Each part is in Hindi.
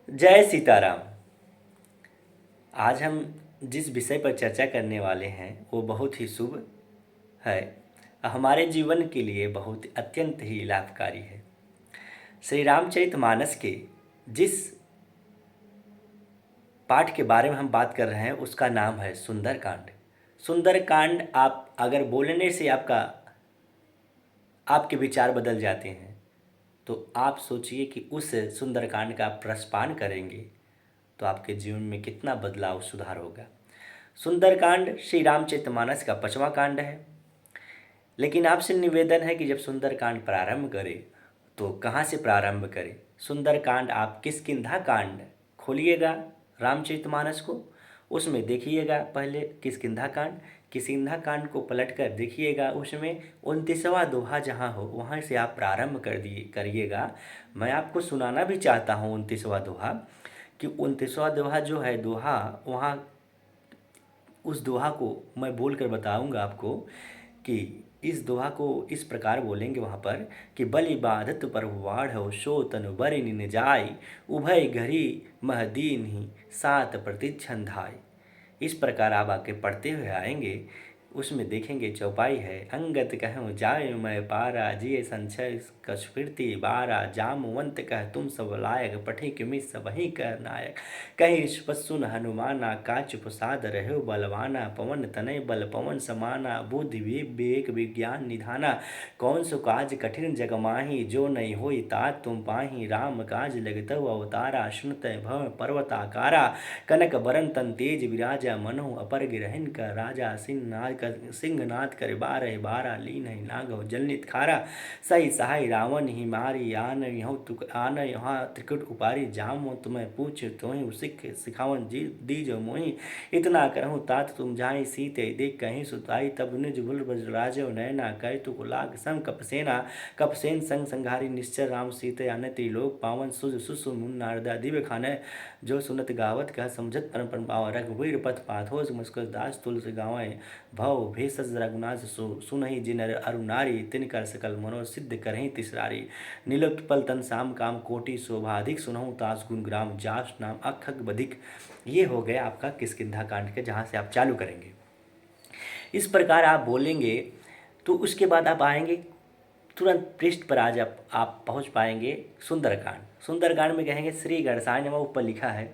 जय सीताराम। आज हम जिस विषय पर चर्चा करने वाले हैं वो बहुत ही शुभ है, हमारे जीवन के लिए बहुत अत्यंत ही लाभकारी है। श्री रामचरितमानस के जिस पाठ के बारे में हम बात कर रहे हैं उसका नाम है सुंदरकांड। सुंदरकांड आप अगर बोलने से आपके विचार बदल जाते हैं तो आप सोचिए कि उस सुंदरकांड का आप प्रस्पान करेंगे तो आपके जीवन में कितना बदलाव सुधार होगा। सुंदरकांड श्री रामचरितमानस का 5वां कांड है। लेकिन आपसे निवेदन है कि जब सुंदरकांड प्रारंभ करें तो कहाँ से प्रारंभ करें। सुंदरकांड आप किष्किंधा कांड खोलिएगा रामचरितमानस को, उसमें देखिएगा पहले किष्किंधा कांड को पलटकर देखिएगा, उसमें 29वां दोहा जहाँ हो वहाँ से आप प्रारंभ करिएगा। मैं आपको सुनाना भी चाहता हूँ 29वां दोहा, कि 29वां दोहा जो है दोहा वहाँ उस दोहा को मैं बोल कर बताऊँगा आपको कि इस दोहा को इस प्रकार बोलेंगे वहाँ पर कि बलि बाधत परवाढ़ हो सो तनु बरि निन जाय उभय घरी मह दीन्हि सात प्रतिक्षण धाय। इस प्रकार आप आके पढ़ते हुए आएंगे, उसमें देखेंगे चौपाई है अंगत कहूँ जाय मैं पारा जिय संशय कस्फीर्ति बारा जामवंत कह तुम सब लायक पठे किमि सबहि कर नायक कहीं सुन हनुमाना काच प्रसाद रहो बलवाना पवन तनय बल पवन समाना बुद्धि विवेक विज्ञान निधाना कौन सो काज कठिन जग माही जो नहीं होई तात तुम पाही राम काज लगतौ अवतारा सुनत भव पर्वताकारा कनक बरन तन तेज विराजा मनो अपर गिरहिन का राजा सिंहनाद कर बारह बारा लीन है नागव जलनित खारा सही सहाय रावण ही मारी आन यहाँ त्रिकुट उपारी जाम तुम्हें पूछ तुम्हें सिख सिखावन जी दीजो मोहि इतना करहूँ तात तुम जाई सीते देख कहीं सुताई तब निज भुल बज राजो नैना कह तु लाग सम कपसेन संग संघारी निश्चय राम सीते अन त्रिलोक पावन सुज सुसु मुन नारदा दिव्य खाने जो सुनत गावत कह समझत परम परम पाव रघुवीर पथ पाथोस मुस्कुर दास तुलसी गावें भव भेषज रघुनाथ सुनहि जिन अरु नारी तिनकर सकल मनोर सिद्ध करहि तिसरारी नीलोत्पल पल तन साम काम कोटि शोभाधिक सुनहु तास गुण ग्राम जास नाम अखग बधिक। ये हो गया आपका किष्किंधा कांड के, जहाँ से आप चालू करेंगे। इस प्रकार आप बोलेंगे तो उसके बाद आप आएंगे तुरंत पृष्ठ पर आज आप पहुँच पाएंगे सुंदरकांड। सुंदरकांड में कहेंगे श्री गणेशाय नमः, ऊपर लिखा है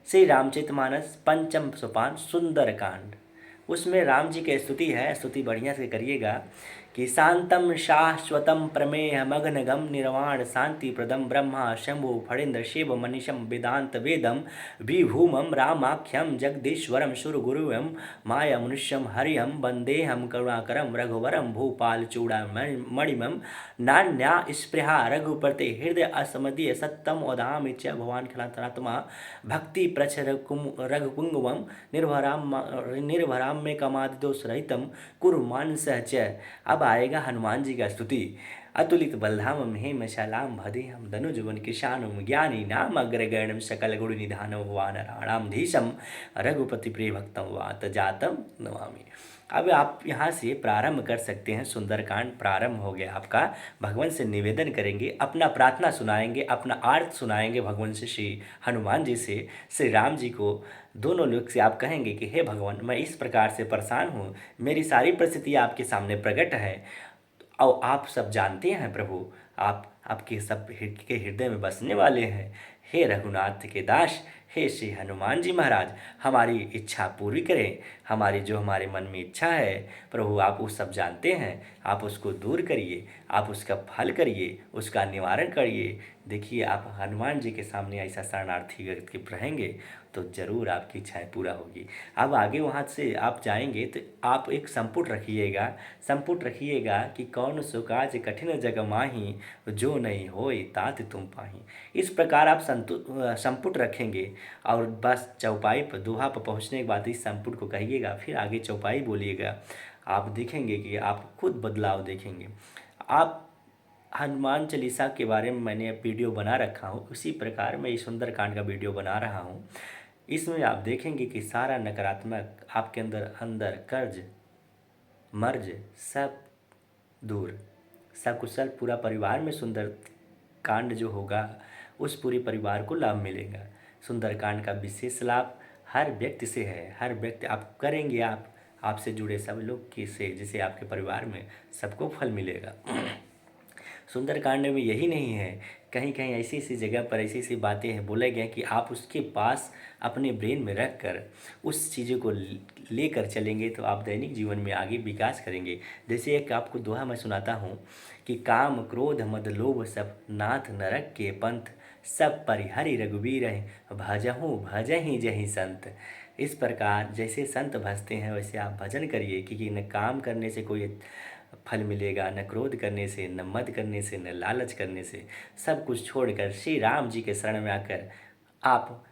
श्री रामचरितमानस पंचम सोपान सुंदरकांड। उसमें राम जी की स्तुति है, स्तुति बढ़िया से करिएगा कि शांतम शाश्वतम प्रमेय मग्नगम निर्वाण शांति प्रदम ब्रह्मा शंभु फणीन्द्र शिव मनीषम वेदांत वेदम विभूमम रामाख्यम जगदीश्वरम सुरगुरुवम माया मनुष्यम हरियम वंदेहम करुणाकरम रघुवरम भूपाल चूड़ामणिमम नान्या स्पृहा रघुपते हृदय असमदीय सत्तम ओदाम च भवान खिलात्मा भक्ति प्रच रघुपुंगवम निर्भराम में कमादिदोष रहितम कुरुमान सहच। अब आएगा हनुमान जी का स्तुति। अतुलित बलधाम हेम शलाम भदे हम धनुजवन किशानुम ज्ञानी नाम अग्रगण्यम सकल गुण निधानम वानराणाम धीशम रघुपति प्रिय भक्तम वात जातम नमामि। अब आप यहाँ से प्रारंभ कर सकते हैं। सुंदरकांड प्रारंभ हो गया आपका। भगवान से निवेदन करेंगे, अपना प्रार्थना सुनाएंगे, अपना आर्त सुनाएंगे भगवान से, श्री हनुमान जी से, श्री राम जी को। दोनों लोग से आप कहेंगे कि हे भगवान, मैं इस प्रकार से परेशान हूँ, मेरी सारी परिस्थितियाँ आपके सामने प्रकट है और आप सब जानते हैं प्रभु, आप आपके सब के हृदय में बसने वाले हैं। हे रघुनाथ के दास, हे श्री हनुमान जी महाराज, हमारी इच्छा पूरी करें। हमारे मन में इच्छा है प्रभु, आप वो सब जानते हैं, आप उसको दूर करिए, आप उसका फल करिए, उसका निवारण करिए। देखिए, आप हनुमान जी के सामने ऐसा शरणार्थी करके रहेंगे तो ज़रूर आपकी इच्छाएं पूरा होगी। अब आगे वहाँ से आप जाएंगे तो आप एक संपुट रखिएगा कि कौन सो काज कठिन जग माही जो नहीं होए तात तुम पाही। इस प्रकार आप संपुट रखेंगे और बस चौपाई पर दोहा पर पहुँचने के बाद इस संपुट को कहिएगा, फिर आगे चौपाई बोलिएगा। आप देखेंगे कि आप खुद बदलाव देखेंगे। आप हनुमान चालीसा के बारे में मैंने वीडियो बना रखा हूँ, उसी प्रकार मैं इस सुंदरकांड का वीडियो बना रहा हूँ। इसमें आप देखेंगे कि सारा नकारात्मक आपके अंदर कर्ज मर्ज सब दूर, सकुशल पूरा परिवार में सुंदर कांड जो होगा उस पूरे परिवार को लाभ मिलेगा। सुंदरकांड का विशेष लाभ हर व्यक्ति से है। हर व्यक्ति आप करेंगे, आपसे जुड़े सब लोग के से जैसे आपके परिवार में सबको फल मिलेगा। सुंदरकांड में यही नहीं है, कहीं कहीं ऐसी ऐसी जगह पर ऐसी ऐसी बातें हैं बोले गए कि आप उसके पास अपने ब्रेन में रख कर उस चीज़ों को लेकर चलेंगे तो आप दैनिक जीवन में आगे विकास करेंगे। जैसे एक आपको दोहा मैं सुनाता हूँ कि काम क्रोध मद लोभ सब नाथ नरक के पंथ, सब परिहरि रघुवीर भजहु भजहि जहि संत। इस प्रकार जैसे संत भजते हैं वैसे आप भजन करिए, क्योंकि न काम करने से कोई फल मिलेगा, न क्रोध करने से, न मद करने से, न लालच करने से। सब कुछ छोड़कर श्री राम जी के शरण में आकर आप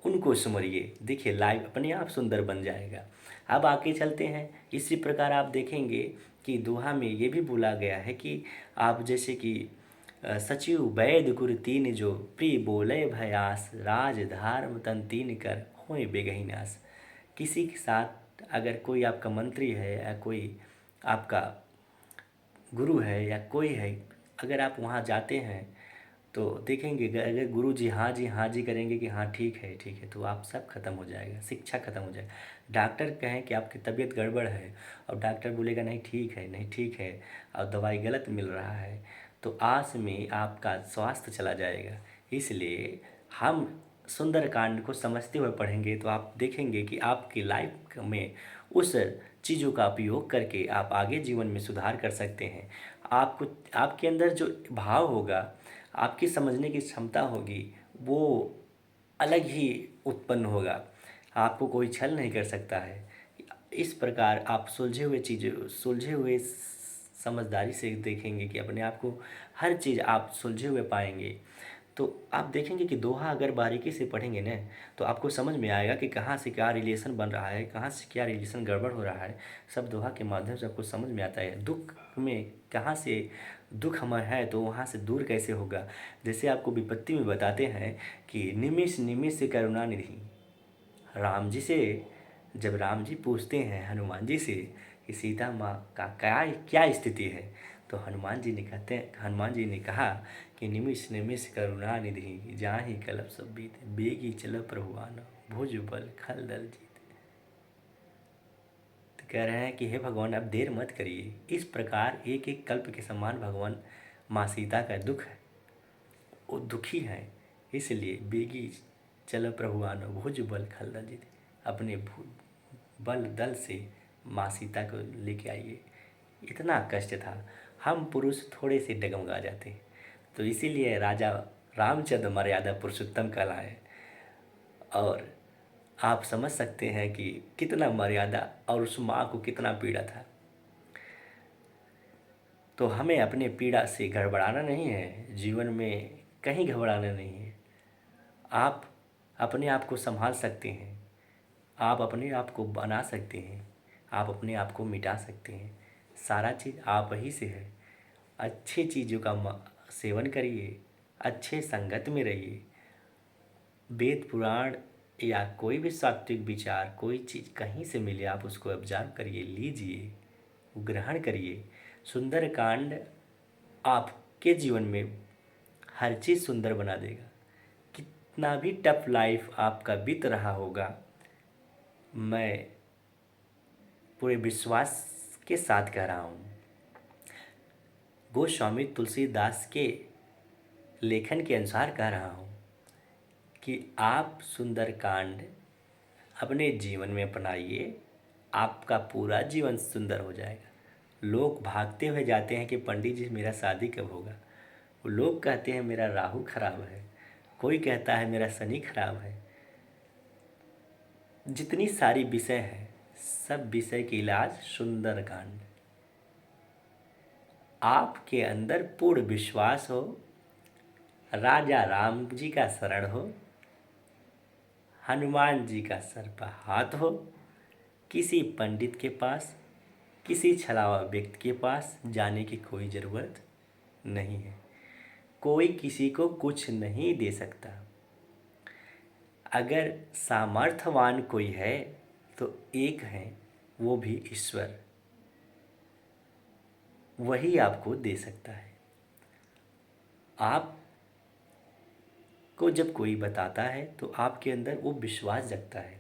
उनको सुमरिए, देखिए लाइफ अपने आप सुंदर बन जाएगा। अब आगे चलते हैं। इसी प्रकार आप देखेंगे कि दोहा में ये भी बोला गया है कि आप जैसे कि सचिव वैद गुर तीन जो प्रिय बोले भयास, राज धर्म तन तीन कर होए बेगहि नास। किसी के साथ अगर कोई आपका मंत्री है या कोई आपका गुरु है या कोई है, अगर आप वहाँ जाते हैं तो देखेंगे अगर गुरु जी हाँ जी करेंगे कि हाँ ठीक है, तो आप सब खत्म हो जाएगा, शिक्षा खत्म हो जाएगा। डॉक्टर कहें कि आपकी तबीयत गड़बड़ है और डॉक्टर बोलेगा नहीं ठीक है और दवाई गलत मिल रहा है, तो आस में आपका स्वास्थ्य चला जाएगा। इसलिए हम सुंदरकांड को समझते हुए पढ़ेंगे तो आप देखेंगे कि आपकी लाइफ में उस चीज़ों का उपयोग करके आप आगे जीवन में सुधार कर सकते हैं। आपको आपके अंदर जो भाव होगा, आपकी समझने की क्षमता होगी, वो अलग ही उत्पन्न होगा। आपको कोई छल नहीं कर सकता है। इस प्रकार आप सुलझे हुए समझदारी से देखेंगे कि अपने आप को हर चीज़ आप सुलझे हुए पाएंगे। तो आप देखेंगे कि दोहा अगर बारीकी से पढ़ेंगे ना तो आपको समझ में आएगा कि कहाँ से क्या रिलेशन बन रहा है, कहाँ से क्या रिलेशन गड़बड़ हो रहा है। सब दोहा के माध्यम से आपको समझ में आता है। दुख में कहाँ से दुख हमें है तो वहाँ से दूर कैसे होगा। जैसे आपको विपत्ति में बताते हैं कि निमिष निमिष करुणा निधि। राम जी से जब राम जी पूछते हैं हनुमान जी से कि सीता माँ का क्या क्या स्थिति है, तो हनुमान जी ने कहा कि निमिष निमिष करुणा निधि, जाहि कलप सब बीते, बेगी चलो प्रभु आना, भुज बल खल दल जीत। तो कह रहे हैं कि हे भगवान अब देर मत करिए। इस प्रकार एक एक कल्प के समान भगवान माँ सीता का दुख है, वो दुखी है, इसलिए बेगी चलो प्रभु आना, भुज बल खल दल जीत। अपने बल दल से माँ सीता को लेके आइए। इतना कष्ट था, हम पुरुष थोड़े से डगमगा जाते हैं। तो इसीलिए राजा रामचंद्र मर्यादा पुरुषोत्तम कहलाए। और आप समझ सकते हैं कि कितना मर्यादा और उस माँ को कितना पीड़ा था। तो हमें अपने पीड़ा से घबराना नहीं है, जीवन में कहीं घबराना नहीं है। आप अपने आप को संभाल सकते हैं, आप अपने आप को बना सकते हैं, आप अपने आप को मिटा सकते हैं। सारा चीज़ आप ही से है। अच्छी चीज़ों का सेवन करिए, अच्छे संगत में रहिए। वेद पुराण या कोई भी सात्विक विचार कोई चीज़ कहीं से मिले आप उसको ऑब्जर्व करिए, लीजिए, ग्रहण करिए। सुंदरकांड आपके जीवन में हर चीज़ सुंदर बना देगा। कितना भी टफ लाइफ आपका बीत रहा होगा, मैं पूरे विश्वास के साथ कह रहा हूँ, गोस्वामी तुलसीदास के लेखन के अनुसार कह रहा हूँ कि आप सुंदरकांड अपने जीवन में अपनाइए, आपका पूरा जीवन सुंदर हो जाएगा। लोग भागते हुए जाते हैं कि पंडित जी मेरा शादी कब होगा। वो लोग कहते हैं मेरा राहु खराब है, कोई कहता है मेरा शनि खराब है। जितनी सारी विषय हैं सब विषय के इलाज सुंदरकांड। आपके अंदर पूर्ण विश्वास हो, राजा राम जी का शरण हो, हनुमान जी का सर पर हाथ हो, किसी पंडित के पास, किसी छलावा व्यक्ति के पास जाने की कोई ज़रूरत नहीं है। कोई किसी को कुछ नहीं दे सकता। अगर सामर्थ्यवान कोई है तो एक है, वो भी ईश्वर, वही आपको दे सकता है। आप को जब कोई बताता है तो आपके अंदर वो विश्वास जगता है,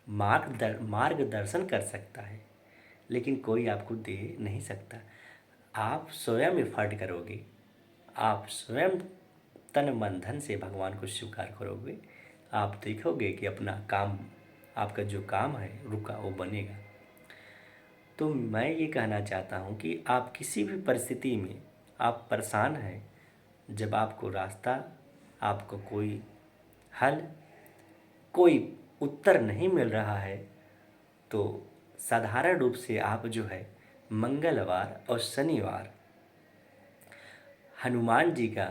मार्गदर्शन कर सकता है, लेकिन कोई आपको दे नहीं सकता। आप स्वयं एफर्ट करोगे, आप स्वयं तन मन धन से भगवान को स्वीकार करोगे, आप देखोगे कि अपना काम, आपका जो काम है रुका वो बनेगा। तो मैं ये कहना चाहता हूँ कि आप किसी भी परिस्थिति में आप परेशान हैं, जब आपको रास्ता, आपको कोई हल, कोई उत्तर नहीं मिल रहा है, तो साधारण रूप से आप जो है मंगलवार और शनिवार हनुमान जी का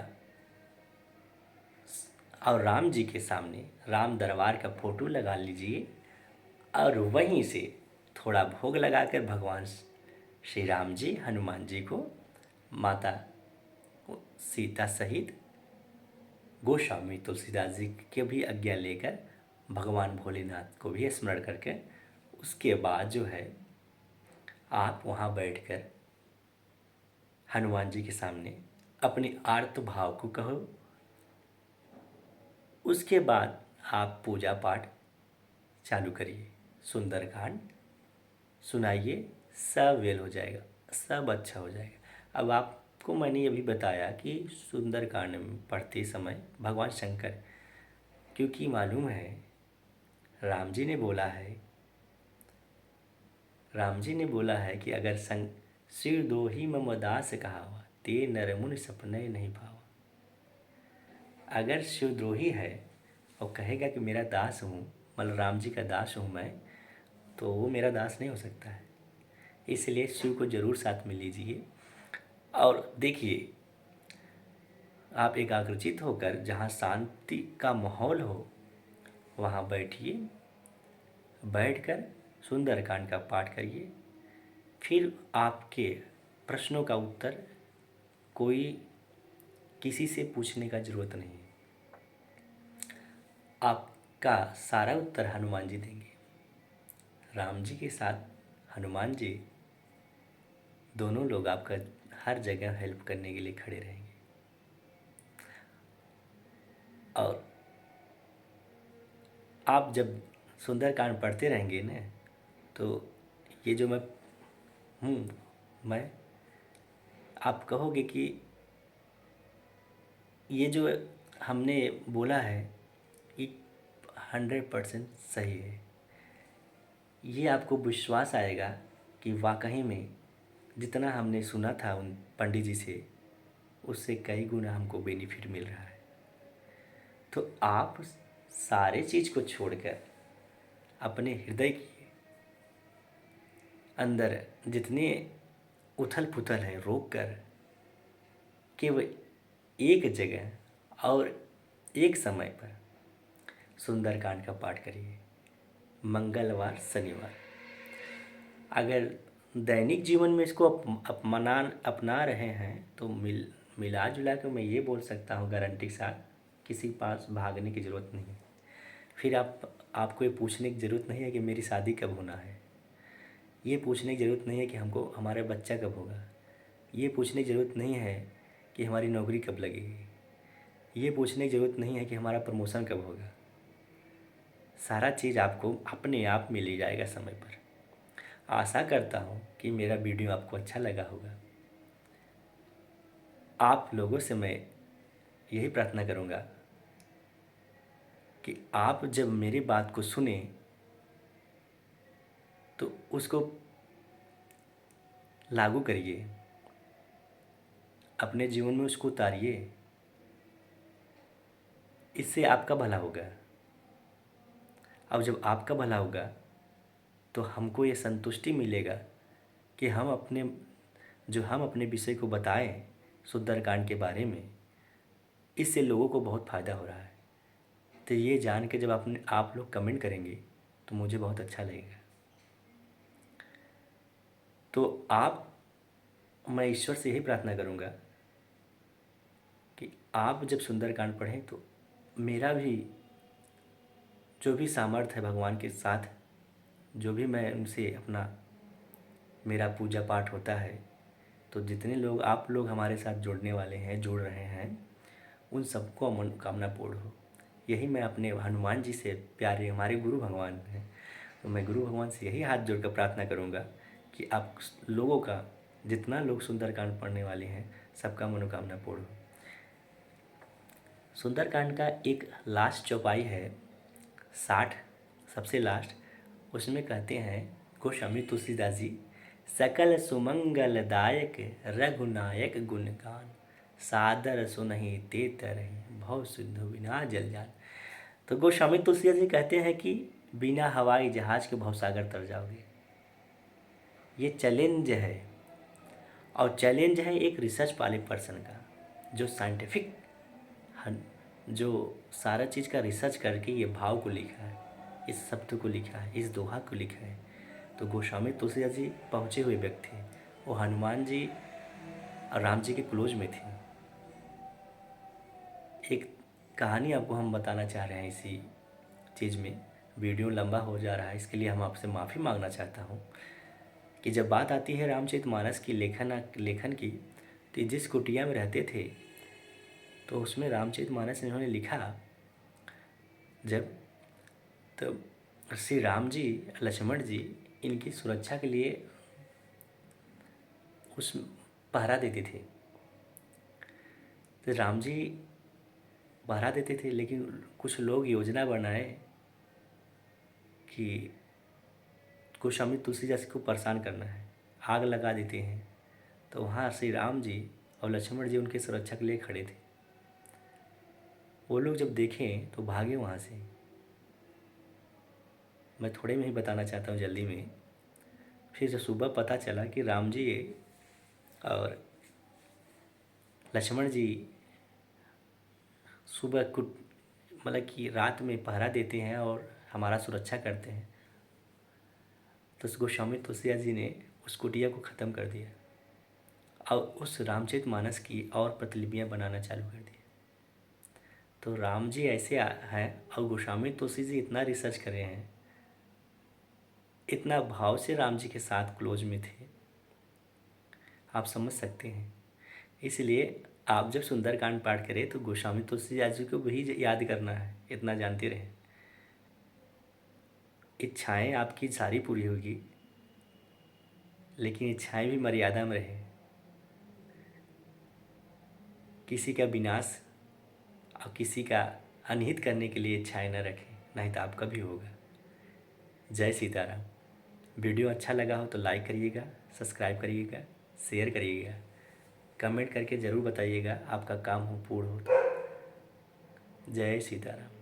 और राम जी के सामने राम दरबार का फोटो लगा लीजिए और वहीं से थोड़ा भोग लगाकर भगवान श्री राम जी, हनुमान जी को, माता सीता सहित गोस्वामी तुलसीदास जी के भी आज्ञा लेकर भगवान भोलेनाथ को भी स्मरण करके उसके बाद जो है आप वहाँ बैठकर हनुमान जी के सामने अपने आर्त भाव को कहो। उसके बाद आप पूजा पाठ चालू करिए, सुंदरकांड सुनाइए, सब वेल हो जाएगा, सब अच्छा हो जाएगा। अब आपको मैंने ये भी बताया कि सुंदरकांड में पढ़ते समय भगवान शंकर, क्योंकि मालूम है राम जी ने बोला है कि अगर सिर दो ही मम दास कहावा, ते नर मुनि सपने नहीं पावा। अगर शिवद्रोही है और कहेगा कि मेरा दास हूँ, मतलब राम जी का दास हूँ मैं, तो वो मेरा दास नहीं हो सकता है। इसलिए शिव को ज़रूर साथ में लीजिए और देखिए, आप एकाग्रचित होकर जहाँ शांति का माहौल हो वहाँ बैठिए, बैठकर सुंदरकांड का पाठ करिए। फिर आपके प्रश्नों का उत्तर कोई किसी से पूछने का ज़रूरत नहीं है, आपका सारा उत्तर हनुमान जी देंगे। राम जी के साथ हनुमान जी दोनों लोग आपका हर जगह हेल्प करने के लिए खड़े रहेंगे। और आप जब सुंदरकांड पढ़ते रहेंगे ना, तो ये जो मैं हूँ, मैं आप कहोगे कि ये जो हमने बोला है ये 100% सही है। ये आपको विश्वास आएगा कि वाकई में जितना हमने सुना था उन पंडित जी से, उससे कई गुना हमको बेनिफिट मिल रहा है। तो आप सारे चीज़ को छोड़कर अपने हृदय के अंदर जितने उथल पुथल है रोक कर केवल एक जगह और एक समय पर सुंदरकांड का पाठ करिए, मंगलवार शनिवार। अगर दैनिक जीवन में इसको अपना रहे हैं तो मिला जुला कर मैं ये बोल सकता हूँ गारंटी के साथ, किसी के पास भागने की ज़रूरत नहीं है। फिर आपको ये पूछने की ज़रूरत नहीं है कि मेरी शादी कब होना है, ये पूछने की ज़रूरत नहीं है कि हमको हमारा बच्चा कब होगा, ये पूछने की ज़रूरत नहीं है कि हमारी नौकरी कब लगेगी, ये पूछने की ज़रूरत नहीं है कि हमारा प्रमोशन कब होगा। सारा चीज़ आपको अपने आप मिल जाएगा समय पर। आशा करता हूँ कि मेरा वीडियो आपको अच्छा लगा होगा। आप लोगों से मैं यही प्रार्थना करूँगा कि आप जब मेरी बात को सुने तो उसको लागू करिए, अपने जीवन में उसको उतारिए। इससे आपका भला होगा। अब जब आपका भला होगा तो हमको ये संतुष्टि मिलेगा कि हम अपने विषय को बताएं सुंदरकांड के बारे में, इससे लोगों को बहुत फ़ायदा हो रहा है। तो ये जान के जब आप लोग कमेंट करेंगे तो मुझे बहुत अच्छा लगेगा। तो मैं ईश्वर से यही प्रार्थना करूँगा कि आप जब सुंदरकांड पढ़ें तो मेरा भी जो भी सामर्थ्य है भगवान के साथ, जो भी मैं उनसे मेरा पूजा पाठ होता है, तो जितने लोग आप लोग हमारे साथ जुड़ने वाले हैं, जुड़ रहे हैं, उन सबको मनोकामना पूर्ण हो। यही मैं अपने हनुमान जी से, प्यारे हमारे गुरु भगवान हैं, तो मैं गुरु भगवान से यही हाथ जोड़ कर प्रार्थना करूँगा कि आप लोगों का, जितना लोग सुंदरकांड पढ़ने वाले हैं, सबका मनोकामना पूर्ण हो। सुंदरकांड का एक लास्ट चौपाई है 60, सबसे लास्ट, उसमें कहते हैं गोस्वामी तुलसीदास जी, सकल सुमंगलदायक रघुनायक गुणगान, सादर सुनहि ते तरहि भव सिंधु बिना जल जान। तो गोस्वामी तुलसीदास जी कहते हैं कि बिना हवाई जहाज के भवसागर तर जाओगे। ये चैलेंज है, और चैलेंज है एक रिसर्च वाले पर्सन का, जो साइंटिफिक, जो सारा चीज़ का रिसर्च करके ये भाव को लिखा है, इस शब्द को लिखा है, इस दोहा को लिखा है। तो गोस्वामी तुलसीदास जी पहुँचे हुए व्यक्ति थे, वो हनुमान जी और राम जी के क्लोज में थे। एक कहानी आपको हम बताना चाह रहे हैं इसी चीज़ में, वीडियो लंबा हो जा रहा है, इसके लिए हम आपसे माफ़ी मांगना चाहता हूँ कि जब बात आती है रामचरितमानस की लेखन की, तो जिस कुटिया में रहते थे, तो उसमें रामचरितमानस इन्होंने लिखा जब, तब श्री राम जी, लक्ष्मण जी इनकी सुरक्षा के लिए उस पहरा देते थे। तो राम जी पहरा देते थे, लेकिन कुछ लोग योजना बनाए कि गोस्वामी तुलसीदास को परेशान करना है, आग लगा देते हैं। तो वहाँ श्री राम जी और लक्ष्मण जी उनके सुरक्षा के लिए खड़े थे। वो लोग जब देखें तो भागे वहाँ से। मैं थोड़े में ही बताना चाहता हूँ, जल्दी में। फिर जब सुबह पता चला कि राम जी और लक्ष्मण जी सुबह कुछ, मतलब कि रात में पहरा देते हैं और हमारा सुरक्षा करते हैं, तो उस गोस्वामी तुलसीदास जी ने उस कुटिया को ख़त्म कर दिया और उस रामचरितमानस की और प्रतिलिपियाँ बनाना चालू कर दी। तो राम जी ऐसे हैं, और गोस्वामी तुलसी जी इतना रिसर्च कर रहे हैं, इतना भाव से राम जी के साथ क्लोज में थे, आप समझ सकते हैं। इसलिए आप जब सुंदरकांड पाठ करें तो गोस्वामी तुलसीदास जी को भी याद करना है, इतना जानते रहें। इच्छाएं आपकी सारी पूरी होगी, लेकिन इच्छाएं भी मर्यादा में रहे। किसी का विनाश और किसी का अनहित करने के लिए इच्छाएं न रखें, नहीं तो आपका भी होगा। जय सीताराम। वीडियो अच्छा लगा हो तो लाइक करिएगा, सब्सक्राइब करिएगा, शेयर करिएगा, कमेंट करके ज़रूर बताइएगा आपका काम हो पूर्ण हो तो। जय सीताराम।